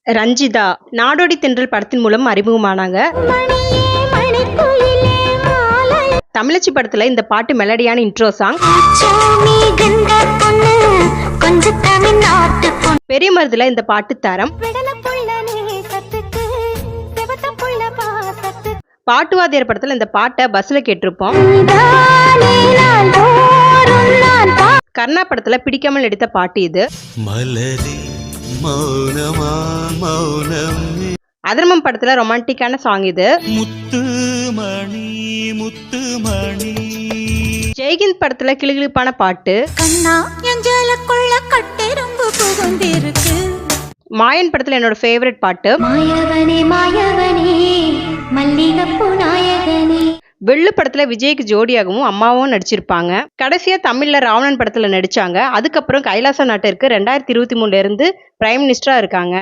ரஞ்சிதா நாடோடி தென்றல் படத்தின் மூலம் அறிமுகமானாங்க. தமிழச்சி படத்துல இந்த பாட்டு மெலடியான இன்ட்ரோ சாங். பெரிய மருதுல இந்த பாட்டு தரம். பாட்டுவாதியர் படத்துல இந்த பாட்டை பஸ்ல கேட்டிருப்போம். கர்ணா படத்துல பிடிக்காமல் எடுத்த பாட்டு இது. அதர்மம் படத்துல ரொமான்டிக்கான சாங் இது. ஜெய்ஹிந்த் படத்துல கிளுகிளுப்பான பாட்டு. மாயன் படத்துல என்னோட ஃபேவரட் பாட்டு. வெள்ளு படத்துல விஜய்க்கு ஜோடியாகவும் அம்மாவும் நடிச்சிருப்பாங்க. கடைசியா தமிழ்ல ராவணன் படத்துல நடிச்சாங்க. அதுக்கப்புறம் கைலாச நாட்டிற்கு 2023 இருந்து பிரைம் மினிஸ்டரா இருக்காங்க.